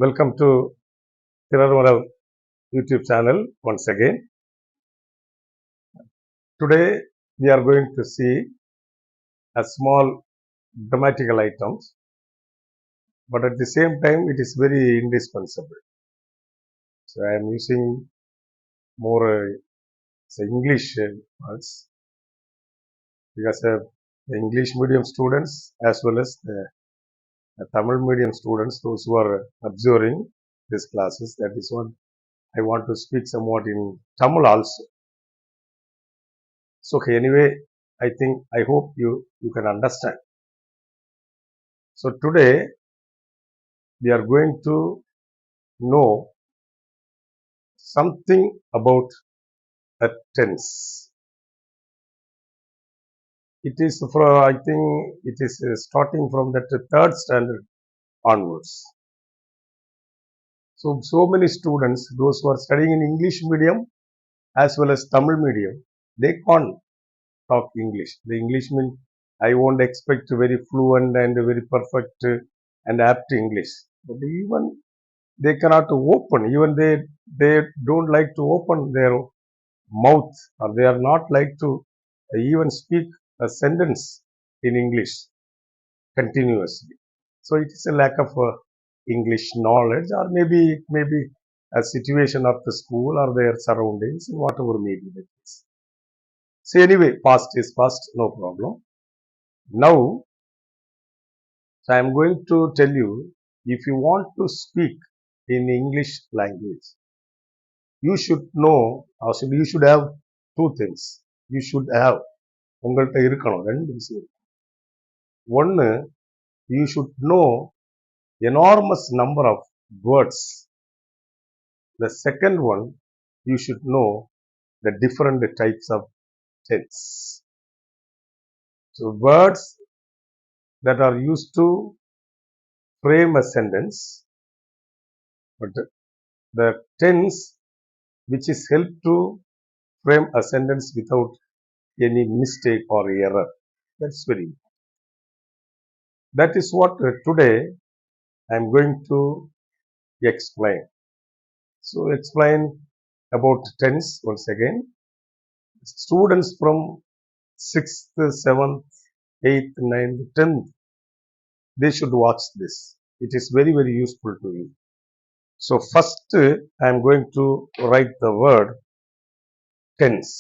Welcome to Tirarumala YouTube channel once again. Today we are going to see a small grammatical items, but at the same time it is very indispensable. So I am using more English words because the English medium students as well as the Tamil medium students, those who are observing these classes, that is what I want to speak somewhat in Tamil also. So anyway, I hope you can understand. So today we are going to know something about a tense. It is it is starting from that third standard onwards. So many students, those who are studying in English medium as well as Tamil medium, they can't talk English. The English means I won't expect very fluent and very perfect and apt English. But even they cannot open, even they don't like to open their mouth, or they are not like to even speak a sentence in English continuously. So it is a lack of English knowledge, or maybe it may be a situation of the school or their surroundings, whatever may be the case. So anyway, past is past, no problem. Now, so I am going to tell you, if you want to speak in English language, you should know, or you should have two things. You should have, உங்கள்கிட்ட இருக்கணும் ரெண்டு விஷயம். ஒன்று, you should know enormous number of words. The second one, you should know the different types of tense. So words that are used to frame a sentence, but the tense which is helped to frame a sentence without any mistake or error. That's very important. That is what today I am going to explain. So explain about tense once again. Students from 6th, 7th, 8th, 9th, 10th, they should watch this. It is very, very useful to you. So first I am going to write the word tense.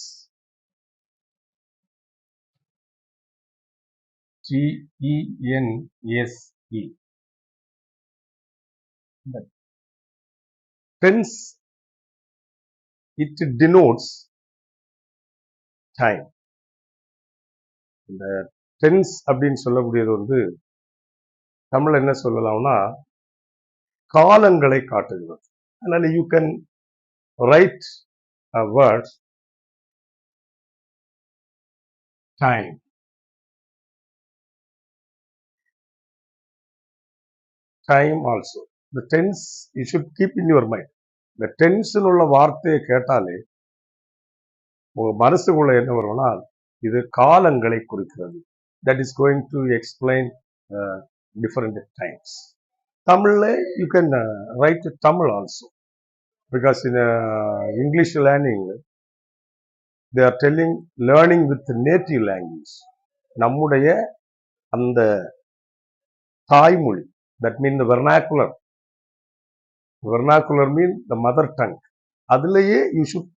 T-E-N-S-E. Tense, it denotes time. இந்த tense அப்படின்னு சொல்லக்கூடியது வந்து தமிழ் என்ன சொல்லலாம்னா காலங்களை காட்டுகிறது. அதனால you can write a word time. Time also. The tense you should keep in your mind. The tense உள்ள வார்த்தையை கேட்டாலே உங்க மனசுக்குள்ள என்ன வரும்னா இது காலங்களை குறிக்கிறது. That is going to explain different times. Tamil, you can write Tamil also, because in English learning they are telling learning with native language. நம்முடைய அந்த தாய்மொழி, that means the vernacular. Vernacular means the mother tongue. அதிலேயே you should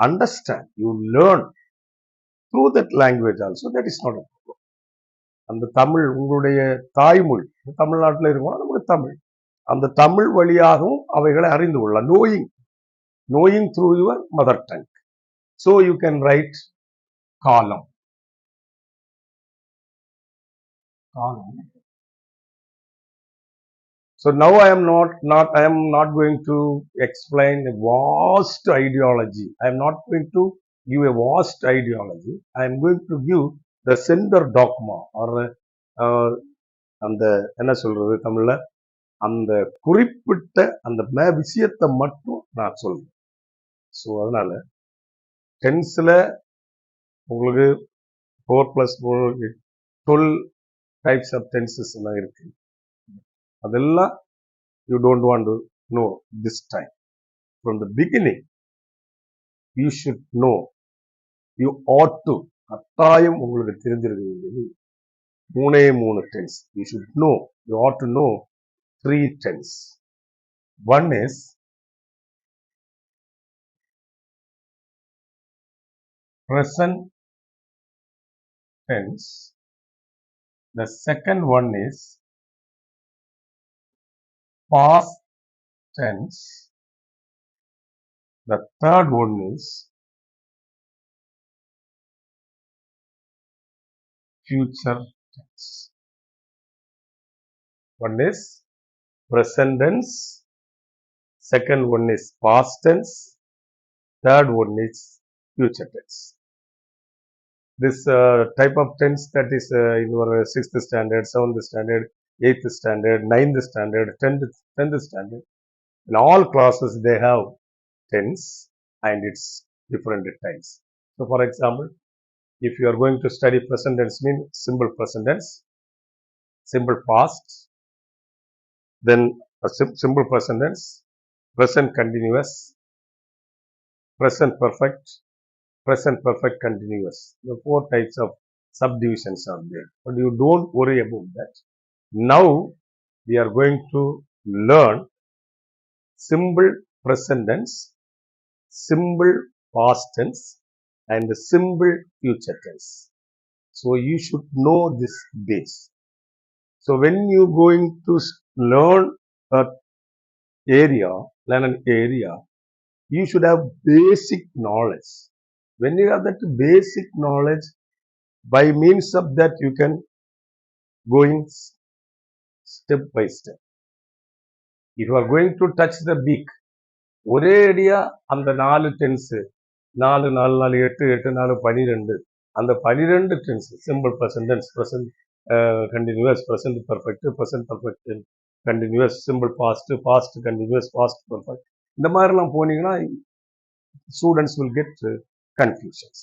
understand, you learn through that language also. That is not a problem. அந்த தமிழ் உங்களுடைய தாய்மொழி, தமிழ்நாட்டில் இருக்கோம் நமக்கு தமிழ், அந்த தமிழ் வழியாகவும் அவைகளை அறிந்து கொள்ளலாம். knowing through your mother tongue. So you can write column. So now I am not going to explain a vast ideology. I am not going to give a vast ideology. I am going to give the center dogma, or அந்த என்ன சொல்றது தமிழ்ல, அந்த குறிப்பிட்ட அந்த விஷயத்தை மட்டும் நான் சொல்றேன். ஸோ அதனால டென்ஸ்ல உங்களுக்கு 4+4 12 டைப்ஸ் ஆஃப் டென்சஸ் எல்லாம் இருக்கு. அதெல்லாம் you don't want to know this time. From the beginning, you should know. You ought to. கட்டாயம் உங்களுக்கு தெரிஞ்சிருக்க வேண்டியது மூணு tense. You should know. You ought to know 3 tense. One is present tense. The second one is past tense. The third one is future tense. One is present tense. Second one is past tense. Third one is future tense. This type of tense that is in your 6th standard, 7th standard, 8th standard, 9th standard, 10th standard. In all classes they have tense and its different types. So for example, if you are going to study present tense, mean simple present tense, simple past, then a simple present tense, present continuous, present perfect, present perfect continuous. The 4 types of subdivisions are there. But you don't worry about that. Now we are going to learn simple present tense, simple past tense, and the simple future tense. So you should know this base. So when you going to learn an area, you should have basic knowledge. When you have that basic knowledge, by means of that you can going step by step. If you are going to touch the beak, ஒரே அடியா அந்த 4 tense 4 4 4 8 8 4 12 அந்த 12 tense simple present tense present continuous present perfect present perfect continuous simple past past continuous past perfect இந்த மாதிரிலாம் போனீங்கன்னா students will get confusions.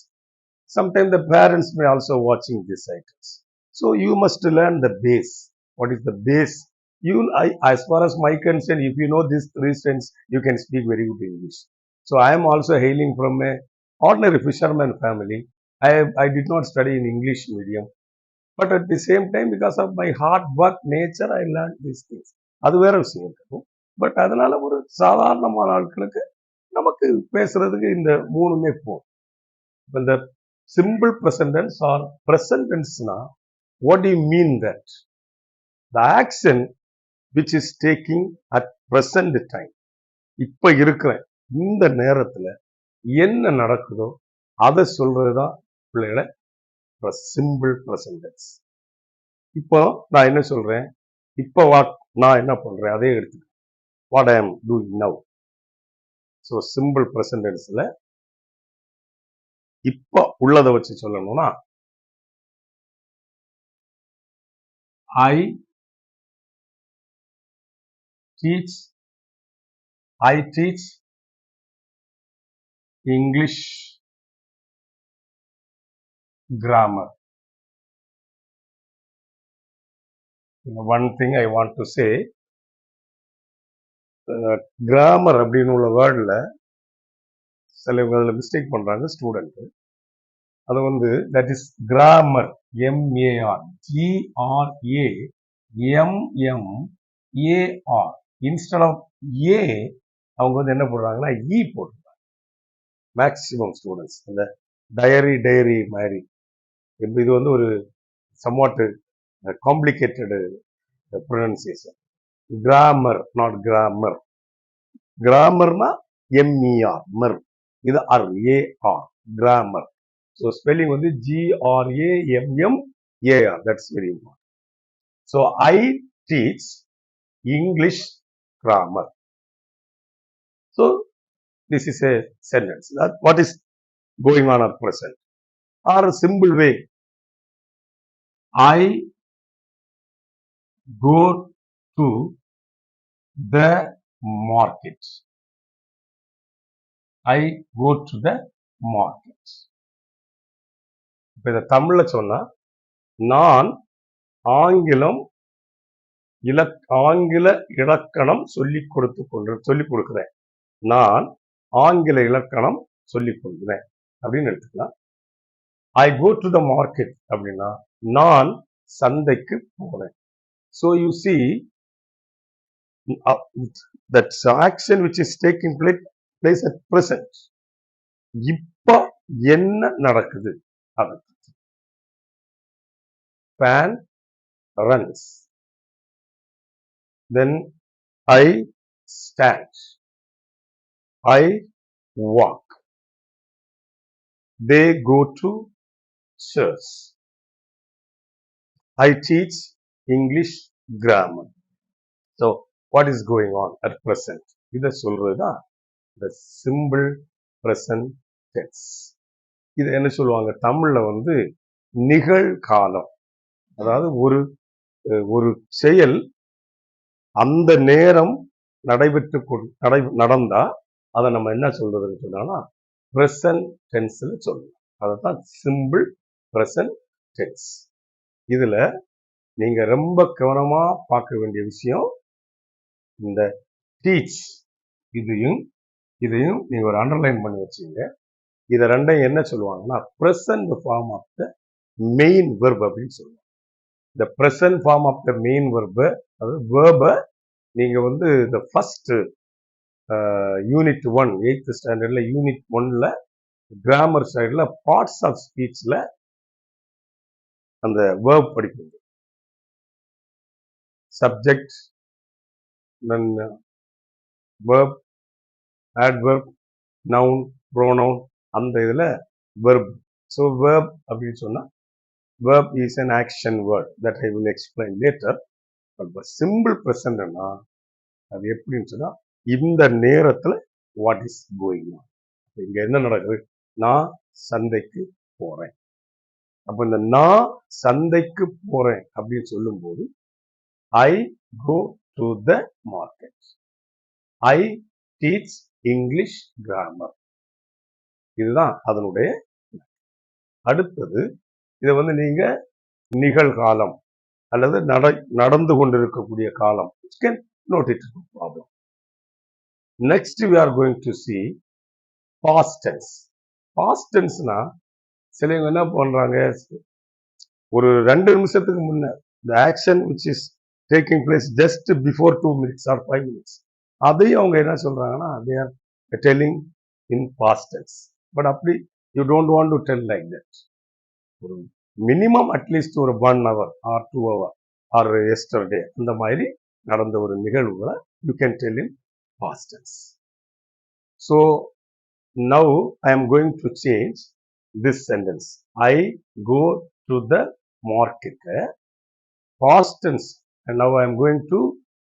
Sometimes the parents may also watching these items. So you must learn the base. What is the base? As far as my concern, if you know these 3 strengths, you can speak very good English. So I am also hailing from a ordinary fisherman family. I did not study in English medium. But at the same time, because of my hard work nature, I learned these things. அது வேற விஷயம் இருக்கும். But அதனால ஒரு சாதாரணமான ஆட்களுக்கு நமக்கு பேசுறதுக்கு இந்த மூணுமே போகும். இந்த simple present tense or present tense na, what do you mean that? The action which is taking at present time. இப்ப இருக்கிற இந்த நேரத்துல என்ன நடக்குதோ அதை சொல்றதுதான் பிள்ளைகளை simple present tense. இப்போ நான் என்ன சொல்றேன், இப்போ நான் என்ன பண்றேன் அதே எடுத்து what I am doing now. So simple present tenseல இப்ப உள்ளதை வச்சு சொல்லணும்னா I teach English grammar. One thing I want to say, grammar அப்படின்னு உள்ள வேர்டில் சில மிஸ்டேக் பண்றாங்க ஸ்டூடெண்ட். அது வந்து that is grammar, MAR, GRAMMAR. Instead of a அவங்க வந்து என்ன போடுறாங்கன்னா இ போட்டுறாங்க. மேக்சிமம் ஸ்டூடெண்ட்ஸ் அந்த டயரி மாதிரி. இது வந்து ஒரு somewhat complicated pronunciation. Grammar, not grammar. கிராமர்னா MER, மர். இது RAR, கிராமர். ஸோ ஸ்பெல்லிங் வந்து GRAMMAR. That's very important. So I teach English grammar. So this is a sentence. What is going on at present? Or a simple way, I go to the market. I go to the market. இப்போ இதை தமிழ்ல சொன்னா, நான் ஆங்கிலம் ஆங்கில இலக்கணம் சொல்லிக் கொடுக்கிறேன். நான் ஆங்கில இலக்கணம் சொல்லிக் கொடுக்கிறேன் அப்படின்னு எடுத்துக்கலாம். ஐ கோ டு த மார்க்கெட் அப்படின்னா நான் சந்தைக்கு போறேன். So you see that action which is taking place at present. இப்ப என்ன நடக்குது? அது Pan runs. Then I stand. I walk. They go to church. I teach English grammar. So what is going on at present? இத சொல்றதுதான் the simple present tense. இது என்ன சொல்லுவாங்க தமிழ்ல நிகழ்காலம். அதாவது ஒரு செயல் அந்த நேரம் நடந்தா அதை நம்ம என்ன சொல்றதுன்னு சொன்னா பிரசன்ட் டென்ஸ்ல சொல்லலாம். அதான் சிம்பிள் பிரசன்ட் டென்ஸ். இதுல நீங்க ரொம்ப கவனமா பார்க்க வேண்டிய விஷயம் இந்த டீச் இதையும் நீங்க ஒரு அண்டர்லைன் பண்ணி வச்சீங்க. இதை ரெண்டையும் என்ன சொல்லுவாங்கன்னா present form of the main verb அப்படின்னு சொல்லுவாங்க. இந்த present form of the main verb அதாவது வேர்பை நீங்க இந்த ஃபர்ஸ்ட் யூனிட் 1 8th ஸ்டாண்டர்ட்ல யூனிட் 1ல கிராமர் சைடுல பார்ட்ஸ் ஆஃப் ஸ்பீச்ல அந்த வேர்ப் படிப்பீங்க. Subject, then verb, adverb, noun, pronoun, அந்த இதுல வெர்ப். ஸோ வேர்ப் அப்படின்னு சொன்னா verb is an action word that I will explain later. But simple present அது எப்படின்னு சொன்னா இந்த நேரத்துல what is going on. இங்க என்ன நடக்குது? நான் சந்தைக்கு போறேன். அப்ப இந்த நான் சந்தைக்கு போறேன் அப்படின்னு சொல்லும் போது I go to the market. I teach English grammar. இதுதான் அதனுடைய. அடுத்தது இதை நீங்க நிகழ்காலம் அல்லது நடந்து கொண்டிருக்கக்கூடிய காலம். You can note it, no problem. Next we are going to see past tense. Past tenseனா சிலவங்க என்ன பண்றாங்க, ஒரு 2 நிமிஷத்துக்கு முன்ன the action which is taking place just before 2 minutes or 5 minutes அதையும் அவங்க என்ன சொல்றாங்கன்னா they are telling in past tense. But அப்படி you don't want to tell like that. ஒரு மினிமம் அட்லீஸ்ட் ஒரு 1 hour or 2 hour or yesterday அந்த மாதிரி நடந்த ஒரு நிகழ்வுகளை you can tell in past tense. So now I am going to change this sentence. I go to the market. Past tense, and now I am going to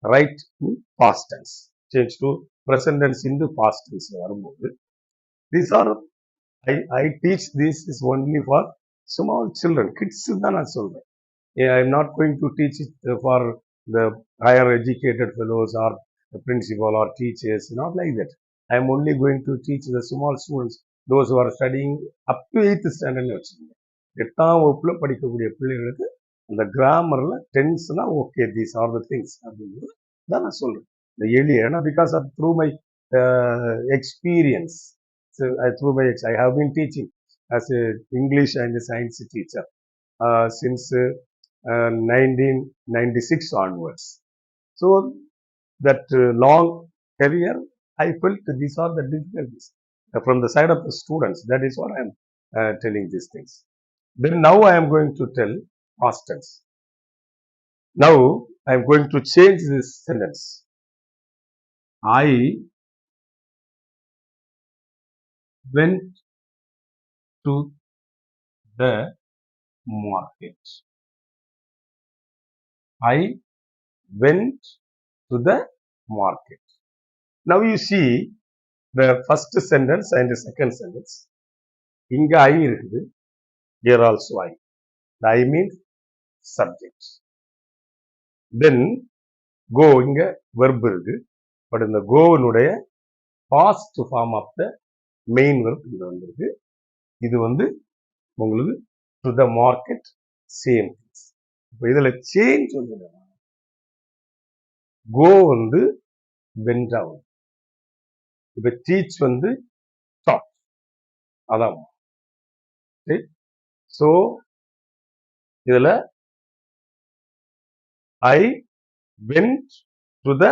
write in past tense. Change to present tense into past tense வரும்போது these are I teach this is only for small children, kids தான் நான் சொல்றேன். I am not going to teach it for the higher educated fellows or the principal or teachers, not like that. I am only going to teach the small students, those who are studying up to 8th standard. 8ஆம் வகுப்புல படிக்கக்கூடிய பிள்ளைகளுக்கு அந்த கிராமர்ல டென்ஸ்னா okay these are the things அப்படிங்கிறது தான் நான் சொல்றேன். இந்த எளிய ஏன்னா because of through my experience, so I have been teaching as a English and a science teacher since 1996 onwards. So that long career, I felt these are the difficulties from the side of the students. That is what I am telling these things. Then now I am going to tell past tense. Now I am going to change this sentence. I went to the market. I went to the market. Now you see the first sentence and the second sentence. இங்க I இருக்குது. Here also I. The I means subject. Then go இங்க verb இருக்கு. But இந்த goனுடைய past form of the main verb இங்க வந்திருக்கு. இது உங்களுக்கு to the market same things. இப்போ இதுல change go வந்து went ஆகும். இப்ப teach வந்து taught. அதான். So இதுல I went to the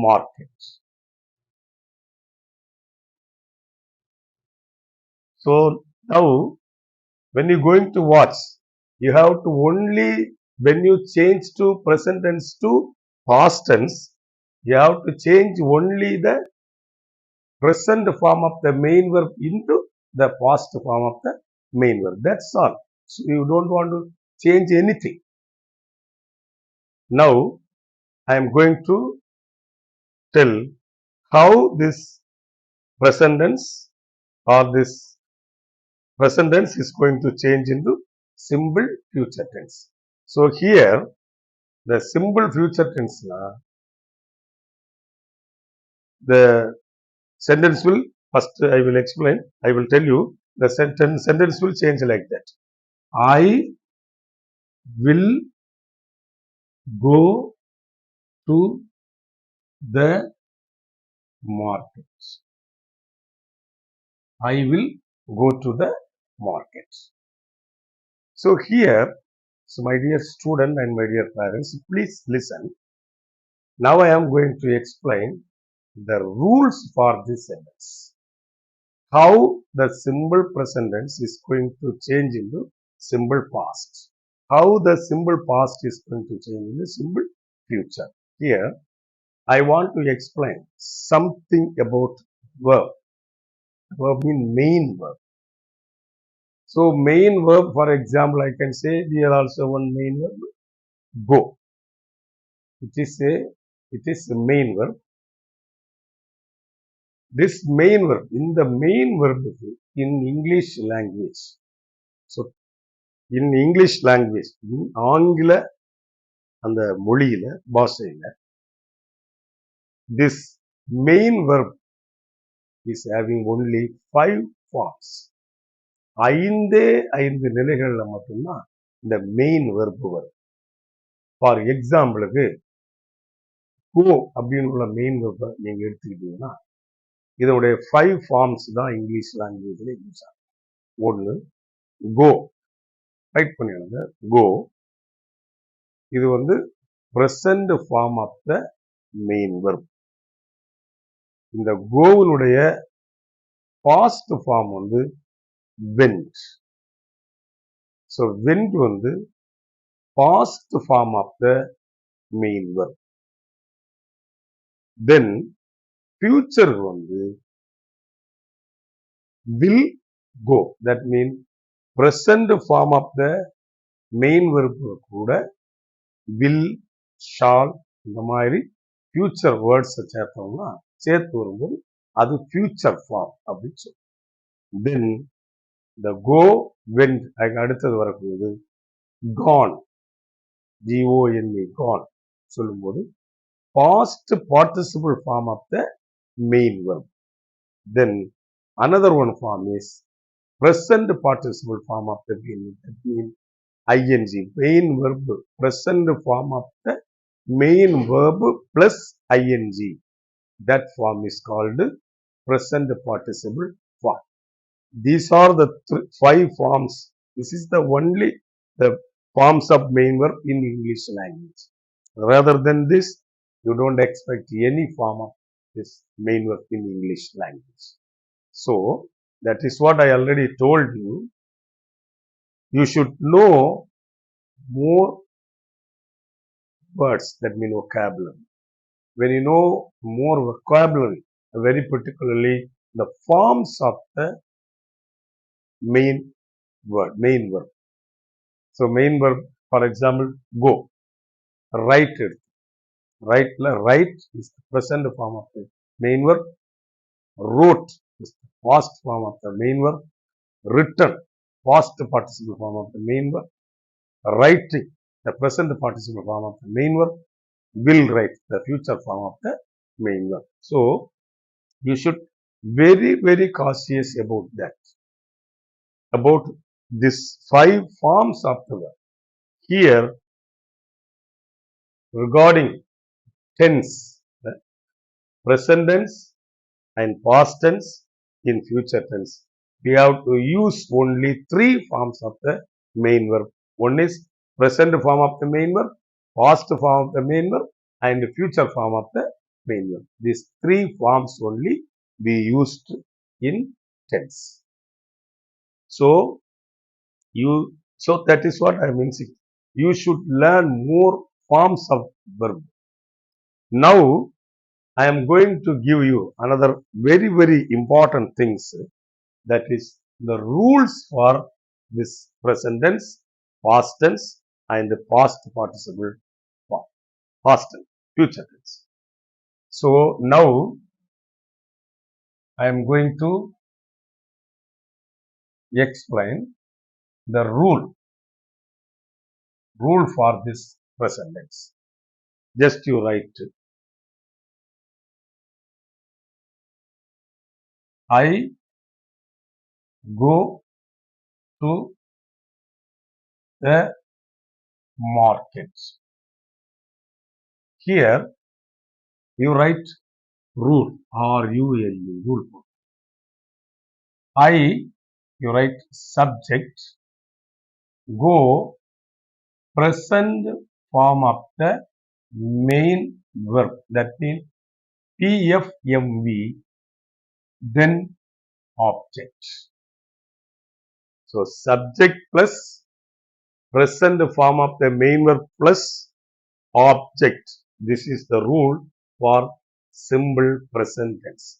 market. So now when you're going to watch, you have to only, when you change to present tense to past tense, you have to change only the present form of the main verb into the past form of the main verb. That's all. So you don't want to change anything. Now I am going to tell how this present tense or this present tense is going to change into simple future tense. So here the simple future tense, the sentence will, first I will explain, I will tell you the sentence will change like that. I will go to the market. I will go to the market. So here, so my dear student and my dear parents, please listen. Now I am going to explain the rules for this sentence. How the simple present tense is going to change into simple past. How the simple past is going to change into simple future. Here, I want to explain something about verb. Verb means main verb. So main verb, for example, I can say here also one main verb, go. It is a main verb. This main verb, in the main verb in English language. So in English language, in ஆங்கில அந்த மொழியில பாஷையில, this main verb is having only 5 forms. ஐந்து நிலைகள்ல மட்டும்தான் இந்த main verb வரும். For எக்ஸாம்பிளுக்கு கோ அப்படின்னு உள்ள மெயின் வெர்பை நீங்க எடுத்துக்கிட்டீங்கன்னா இதனுடைய 5 ஃபார்ம்ஸ் தான் இங்கிலீஷ் லாங்குவேஜ்ல யூஸ் ஆகும். ஒன்று கோ, ரைட் பண்ணிடுங்க, கோ. இது வந்து present form of the main verb. இந்த கோவினுடைய பாஸ்ட் ஃபார்ம் வந்து went. So went வந்து past form of the main verb. Then future வந்து will go. That means present form of the main verb கூட will, shall இந்த மாதிரி future words சேர்த்தோம்னா சேர்த்து வரும்போது அது future form அப்படின்னு சொல்லுவோம். Then the go, went, அடுத்தது வரக்கூடியது gone, G-O-N-E, gone சொல்லும்போது past participle form of the main verb. Then another one form is present participle form of the main verb. That means ing, main verb, present form of the main verb plus ing. That form is called present participle form. These are the 5 forms. This is the only the forms of main verb in English language. Rather than this, you don't expect any form of this main verb in English language. So, that is what I already told you. You should know more words, that mean vocabulary. When you know more vocabulary, very particularly the forms of the main verb. So, main verb, for example, go. Write it. Write is the present form of the main verb. Wrote is the past form of the main verb. Written, past participle form of the main verb. Writing, the present participle form of the main verb. Will write, the future form of the main verb. So, you should very, very cautious about that. About these 5 forms of the verb. Here, regarding tense, the present tense and past tense in future tense. We have to use only three forms of the main verb. One is present form of the main verb, past form of the main verb, and future form of the main verb. These three forms only we used in tense. So that is what I mean. You should learn more forms of verb. Now I am going to give you another very important things, that is the rules for this present tense, past tense and the past participle form, past tense, future tense. So now I am going to explain the rule for this present tense. Just you write, I go to the market. Here you write rule, R-U-L-E, rule. I, you write subject, go, present form of the main verb, that means PFMV, then object. So subject plus present form of the main verb plus object. This is the rule for simple present tense.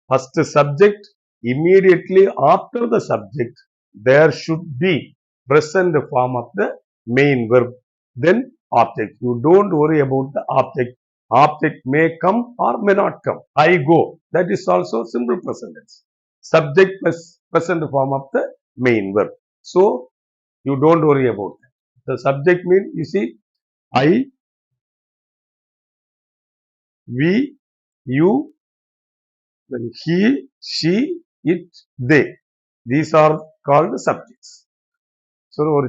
First subject, immediately after the subject, there should be present form of the main verb, then object. You don't worry about the object. Object may come or may not come. I go. That is also simple present tense. Subject plus present form of the main verb. So you don't worry about that. The subject means, you see, I, we, you, then he, she, it, they. These are called subjects. So ஒரு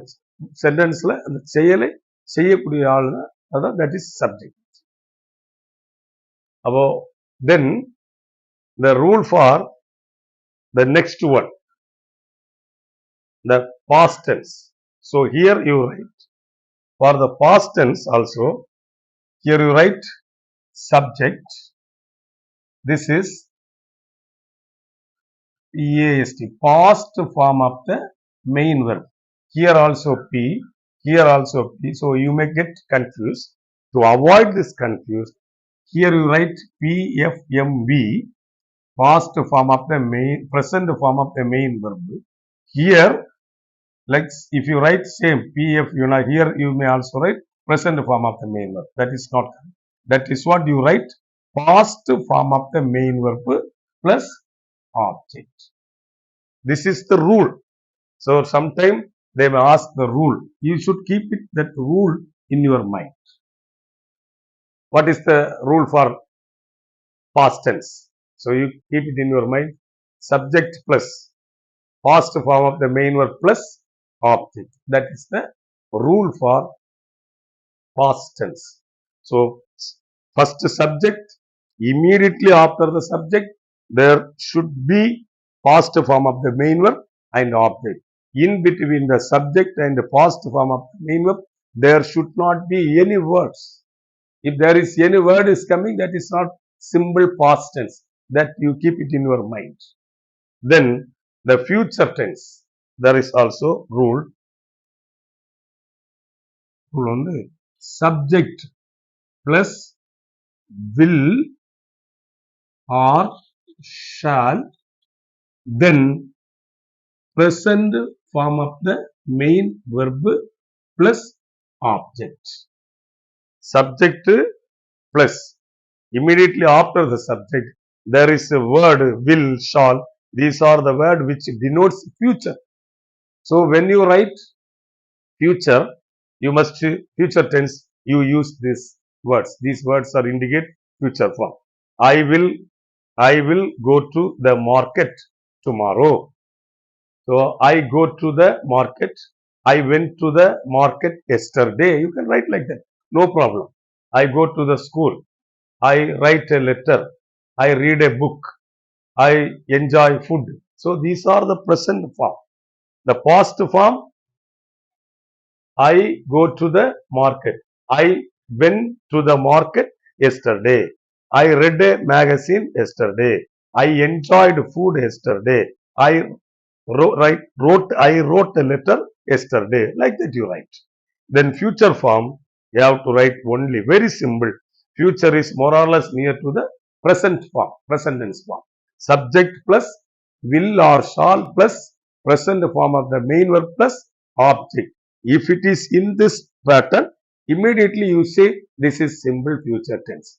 சென்டென்ஸ்ல அந்த செயலை செய்யக்கூடிய ஆள்னா அதான் that is subject. அப்போ then the rule for the next one, the past tense. So here you write, for the past tense also, here you write subject. This is PAST, past form of the main verb. Here also P, here also P. So you may get confused. To avoid this confuse, here you write PFMV, past form of the main, present form of the main verb. Here, like if you write same PF, here you may also write present form of the main verb. That is not correct. That is what you write, past form of the main verb plus object. This is the rule. So sometime they may ask the rule. You should keep it, that rule, in your mind. What is the rule for past tense? So you keep it in your mind. Subject plus past form of the main verb plus object. That is the rule for past tense. So first subject, immediately after the subject, there should be past form of the main verb and object. In between the subject and the past form of the main verb, there should not be any words. If there is any word is coming, that is not simple past tense. That you keep it in your mind. Then the future tense, there is also rule. Rule on the subject plus will or shall, then present form of the main verb plus object. Subject plus immediately after the subject, there is a word will, shall. These are the word which denotes future. So when you write future, you must, future tense, you use these words. These words are indicate future form. I will go to the market tomorrow. So I go to the market. I went to the market yesterday. You can write like that. No problem. I go to the school. I write a letter, I read a book, I enjoy food. So these are the present form. The past form, I go to the market, I went to the market yesterday, I read a magazine yesterday, I enjoyed food yesterday, I I wrote a letter yesterday. Like that you write. Then future form, you have to write only very simple. Future is more or less near to the present form, present tense form. Subject plus will or shall plus present form of the main verb plus object. If it is in this pattern, immediately you say this is simple future tense.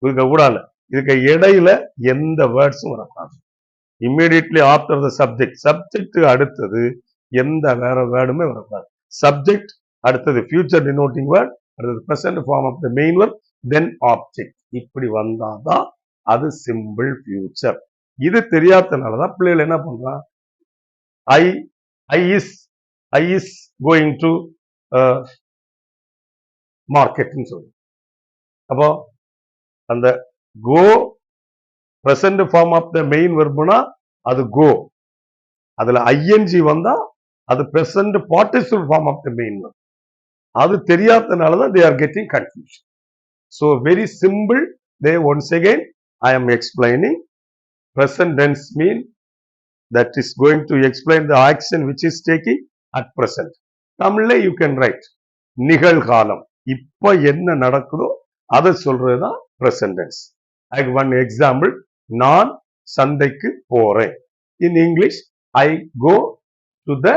இதுக்கு கூடால இதுக்கு இடையில எந்த வேர்ட்ஸும் வரக்கூடாது. Immediately after the subject, subject அடுத்தது எந்த வேற வேர்டுமே வரக்கூடாது. சப்ஜெக்ட் அடுத்தது ஃபியூச்சர் டினோட்டிங் வேர்ட், அடுத்தது present form of the main word, then object. இப்படி வந்தாதான் அது சிம்பிள் ஃபியூச்சர். இது தெரியாதனாலதான் பிள்ளைகள் என்ன பண்றான், ஐ இஸ் கோயிங் டு மார்க்கெட்னு சொல்லு. அப்போ அந்த go present form of the main வெர்புனா அது கோ, அதுல ஐஎன்ஜி வந்தா அது present participle form of the main verb. அது தெரியாதனாலதான் they are getting confusion. So very simple. They once again I am explaining present tense mean that is going to explain the action which is taking at present. தமிழ்ல you can write நிகழ்காலம், இப்ப என்ன நடக்குதோ அதை சொல்றதுதான் present tense. Like one example, நான் சந்தைக்கு போறேன். In English, I go to the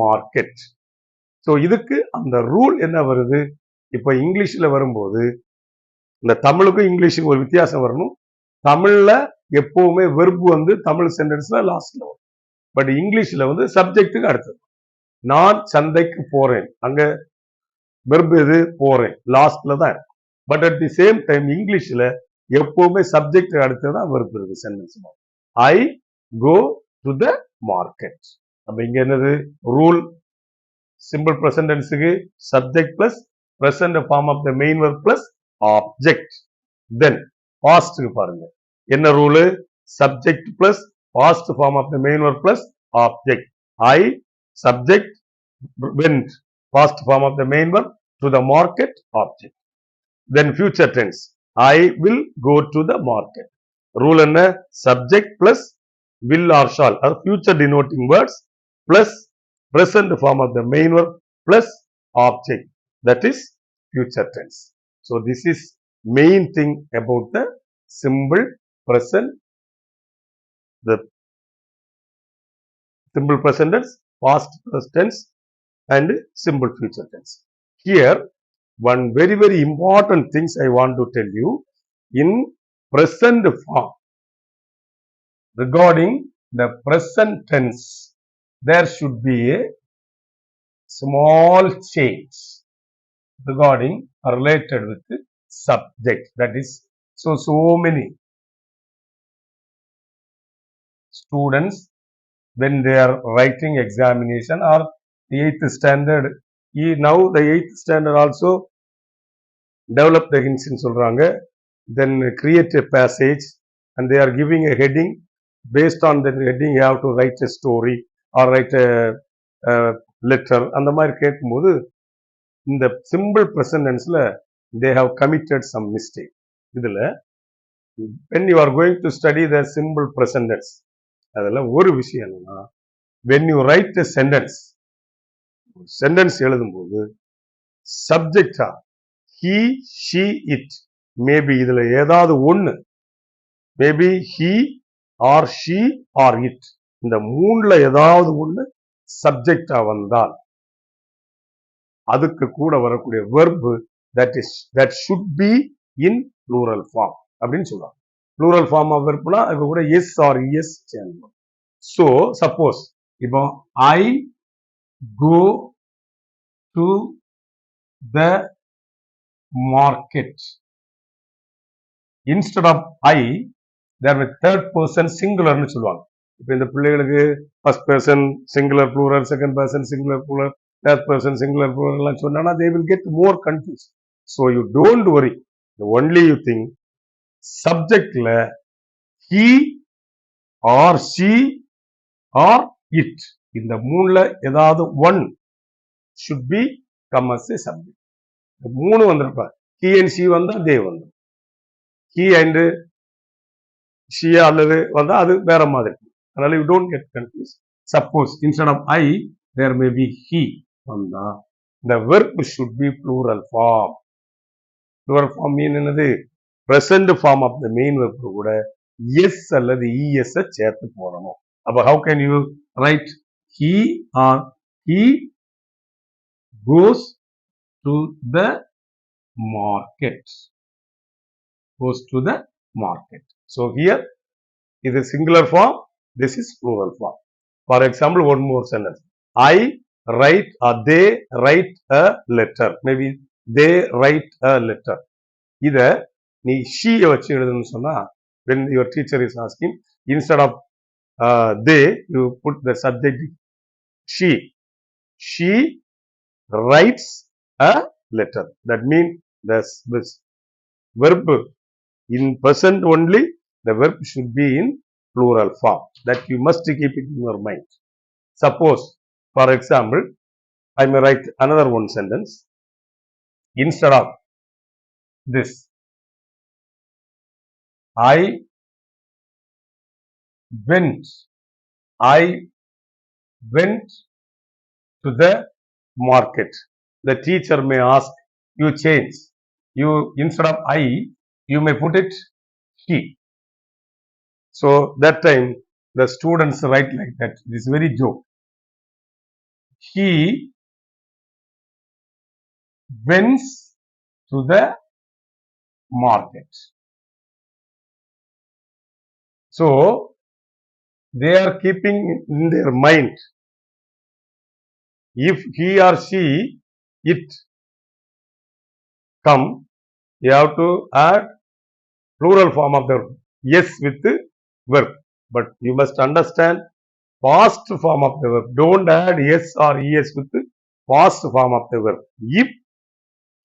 market. So இதுக்கு அந்த ரூல் என்ன வருது, இப்ப இங்கிலீஷ்ல வரும்போது இந்த தமிழுக்கும் இங்கிலீஷுக்கும் ஒரு வித்தியாசம் வரணும். தமிழ்ல எப்பவுமே வெர்பு வந்து தமிழ் சென்டென்ஸ்ல லாஸ்ட்ல வரும். பட் இங்கிலீஷ்ல வந்து சப்ஜெக்டுக்கு அடுத்தது. நான் சந்தைக்கு போறேன், அங்க வெர்பு எது, போறேன், லாஸ்ட்ல தான் இருக்கும். But at the same time இங்கிலீஷ்ல எப்பவுமே சப்ஜெக்ட் அடுத்ததான் வெர்பு இருக்கு sentence. I go to the market. அப்ப இங்க என்னது ரூல், சிம்பிள் பிரசன்ட் டென்ஸுக்கு subject plus present form of the main verb plus object. Then பாஸ்ட்க்கு பாருங்க என்ன rule, subject plus past form of the main verb plus object. I subject went past form of the main verb to the market object. Then future tense, I will go to the market. Rule என்ன, subject plus will or shall or future denoting words plus present form of the main verb plus object, that is future tense. So this is main thing about the simple present, the simple present tense, past tense and simple future tense. Here one very important things I want to tell you. In present form, regarding the present tense, there should be a small change regarding or related with the subject. That is, so many students when they are writing examination or the 8th standard, now the 8th standard also develop the hints in சொல்றாங்க. Then create a passage and they are giving a heading. Based on the heading you have to write a story or write a letter. அந்த மாதிரி கேட்கும்போது இந்த simple present டென்ஸ்ல they have committed some mistake. இதுல when you are going to study the simple present tense, அதுல ஒரு விஷயம் என்னன்னா, when you write a sentence, sentence எழுதும்போது சப்ஜெக்டா he, she, it, மேபி இதுல ஏதாவது ஒண்ணு, maybe he or she or it, இந்த மூணுல ஏதாவது ஒண்ணு சப்ஜெக்டா வந்தால் அதுக்கு கூட வரக்கூடிய verb that should be in plural form அப்படின்னு சொல்லுவாங்க. plural form of verbனா அதுக்கு கூட yes or es சேரணும். So suppose இப்போ I go to the market, instead of I there with third person singular னு சொல்லுவாங்க. இப்போ இந்த பிள்ளைகளுக்கு first person singular plural, second person singular plural, third person singular plural எல்லாம் சொன்னா they will get more confused. So you don't worry. The only you think சப்ஜெக்ட்ல he or she or it இந்த மூணுல ஏதாவது one should be come as a subject. மூணு வந்திருப்ப he and she வந்தா they வந்துடும். he and she அல்லது வந்தா அது வேற மாதிரி. அதனால you don't get confused. Suppose instead of I there may be he வந்தா the verb should be plural form. Plural form mean என்னது? Present form of the main verb கூட yes அல்லது es சேர்த்து போடணும். அப்ப how can you write he or he goes to the market. Goes to the market. So here it is singular form, this is plural form. For example, one more sentence. I write or they write a letter. Maybe they write a letter. இத நீ she வச்சு எழுதுன்னு சொன்னா when your teacher is asking instead of they you put the subject she writes a letter. That means this verb in present only, the verb should be in plural form. That you must keep it in your mind. Suppose, for example, I may write another one sentence. Instead of this, I went to the market. The teacher may ask, you change. You instead of I, you may put it he. So that time the students write like that. It is very joke. He went to the market. So they are keeping in their mind. If he or she, it come, you have to add plural form of the yes with the verb. But you must understand past form of the verb. Don't add yes or es with the past form of the verb. If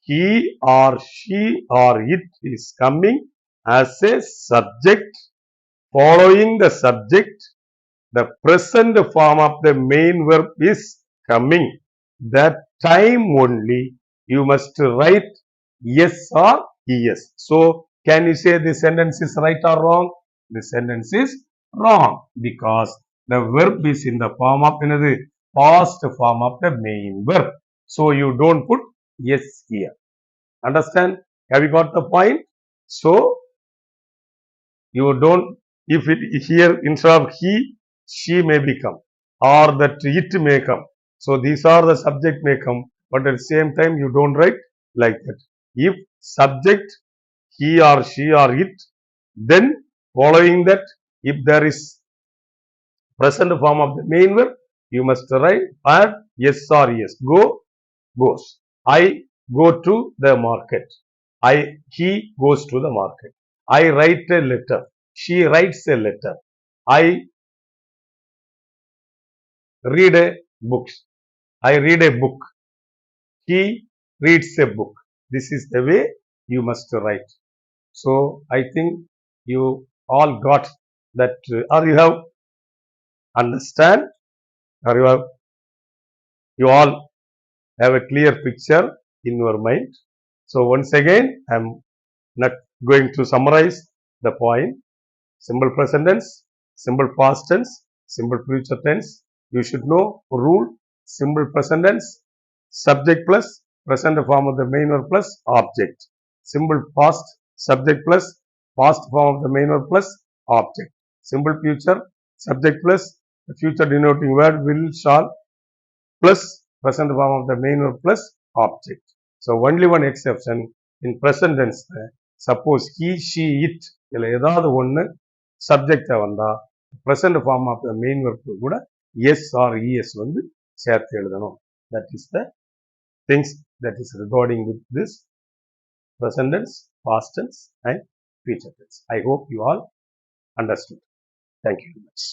he or she or it is coming as a subject, following the subject, the present form of the main verb is coming. That time only you must write yes or es. So can you say this sentence is right or wrong? This sentence is wrong because the verb is in the form of another past form of the main verb. So you don't put yes here. Understand? Have you got the point? So you don't, if it here instead of he, she may become or that it may come. So these are the subject may come, but at the same time you don't write like that. If subject he or she or it, then following that, if there is present form of the main verb, you must write add yes or yes. Go, goes. I go to the market. He goes to the market. I write a letter. She writes a letter. I read a book. I read a book. He reads a book. This is the way you must write. So I think you all got that, or you have understand, or you all have a clear picture in your mind. So once again, I am not going to summarize the point. Simple present tense, simple past tense, simple future tense. You should know rule. Simple present tense, subject plus present form of the main verb plus object. Simple past, subject plus past form of the main verb plus object. Simple future, subject plus the future denoting word will, shall plus present form of the main verb plus object. So only one exception in present tense. Suppose he, she, it இதுல ஏதாவது ஒன்று subject வந்தா present form of the main verb கூட yes or es வந்து சேர்த்து எழுதணும். That is the things that is regarding with this present tense, past tense and future tense. I hope you all understood. Thank you very much.